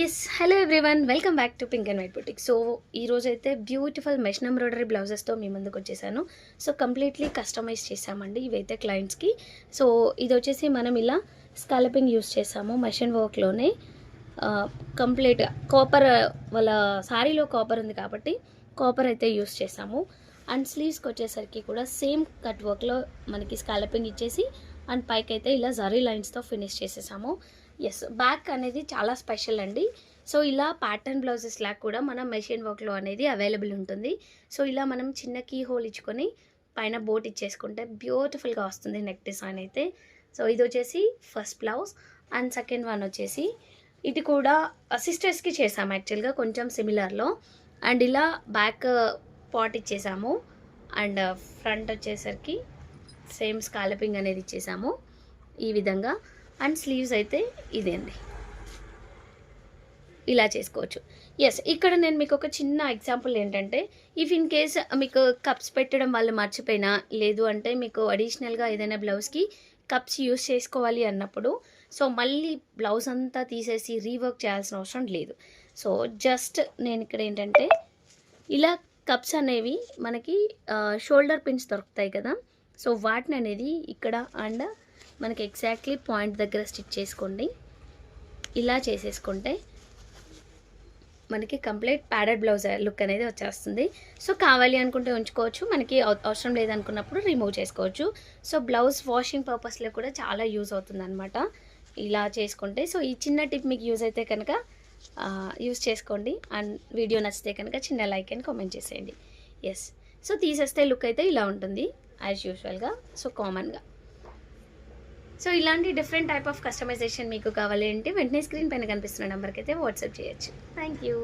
Yes hello everyone welcome back to pink and white boutique. So ఈరోజు అయితే beautiful machine embroidery బ్లౌజెస్తో మీ ముందుకు వచ్చేసాను. సో కంప్లీట్లీ కస్టమైజ్ చేసామండి ఇవైతే క్లయింట్స్కి. సో ఇది వచ్చేసి మనం ఇలా స్కాలపింగ్ యూస్ చేసాము మెషిన్ వర్క్లోనే. కంప్లీట్గా కాపర్, వాళ్ళ శారీలో కాపర్ ఉంది కాబట్టి కాపర్ అయితే యూస్ చేసాము. అండ్ స్లీవ్స్కి వచ్చేసరికి కూడా సేమ్ కట్ వర్క్లో మనకి స్కాలపింగ్ ఇచ్చేసి అండ్ పైకి అయితే ఇలా జరీ లైన్స్తో ఫినిష్ చేసేసాము. ఎస్, బ్యాక్ అనేది చాలా స్పెషల్ అండి. సో ఇలా ప్యాటర్న్ బ్లౌజెస్ లాగా కూడా మనం మెషిన్ వర్క్లో అనేది అవైలబుల్ ఉంటుంది. సో ఇలా మనం చిన్న కీ హోల్ ఇచ్చుకొని పైన బోట్ ఇచ్చేసుకుంటే బ్యూటిఫుల్గా వస్తుంది నెక్ డిజైన్ అయితే. సో ఇది వచ్చేసి first blouse and second one వచ్చేసి ఇది కూడా సిస్టర్స్కి చేసాము యాక్చువల్గా కొంచెం సిమిలర్లో. అండ్ ఇలా బ్యాక్ పాట్ ఇచ్చేసాము అండ్ ఫ్రంట్ వచ్చేసరికి సేమ్ స్కాలపింగ్ అనేది ఇచ్చేసాము ఈ విధంగా. అండ్ స్లీవ్స్ అయితే ఇదే అండి, ఇలా చేసుకోవచ్చు. ఎస్, ఇక్కడ నేను మీకు ఒక చిన్న ఎగ్జాంపుల్ ఏంటంటే, ఇఫ్ ఇన్ కేస్ మీకు కప్స్ పెట్టడం వాళ్ళు మర్చిపోయినా, లేదు అంటే మీకు అడిషనల్గా ఏదైనా బ్లౌజ్కి కప్స్ యూస్ చేసుకోవాలి అన్నప్పుడు సో మళ్ళీ బ్లౌజ్ అంతా తీసేసి రీవర్క్ చేయాల్సిన అవసరం లేదు. సో జస్ట్ నేను ఇక్కడ ఏంటంటే ఇలా కప్స్ అనేవి మనకి షోల్డర్ పిన్స్ దొరుకుతాయి కదా, సో వాటిని అనేది ఇక్కడ అండ్ మనకి ఎగ్జాక్ట్లీ పాయింట్ దగ్గర స్టిచ్ చేసుకోండి. ఇలా చేసేసుకుంటే మనకి కంప్లీట్ ప్యాడెడ్ బ్లౌజ్ లుక్ అనేది వచ్చేస్తుంది. సో కావాలి అనుకుంటే ఉంచుకోవచ్చు, మనకి అవసరం లేదనుకున్నప్పుడు రిమూవ్ చేసుకోవచ్చు. సో బ్లౌజ్ వాషింగ్ పర్పస్లో కూడా చాలా యూజ్ అవుతుంది అనమాట ఇలా చేసుకుంటే. సో ఈ చిన్న టిప్ మీకు యూజ్ అయితే కనుక యూజ్ చేసుకోండి. అండ్ వీడియో నచ్చితే కనుక చిన్న లైక్ అని కామెంట్ చేసేయండి. ఎస్, సో తీసేస్తే లుక్ అయితే ఇలా ఉంటుంది యాజ్ యూజువల్గా, సో కామన్గా. సో ఇలాంటి డిఫరెంట్ టైప్ ఆఫ్ కస్టమైజేషన్ మీకు కావాలి అంటే వెంటనే స్క్రీన్ పైన కనిపిస్తున్న నెంబర్కి అయితే వాట్సాప్ చేయొచ్చు. Thank you.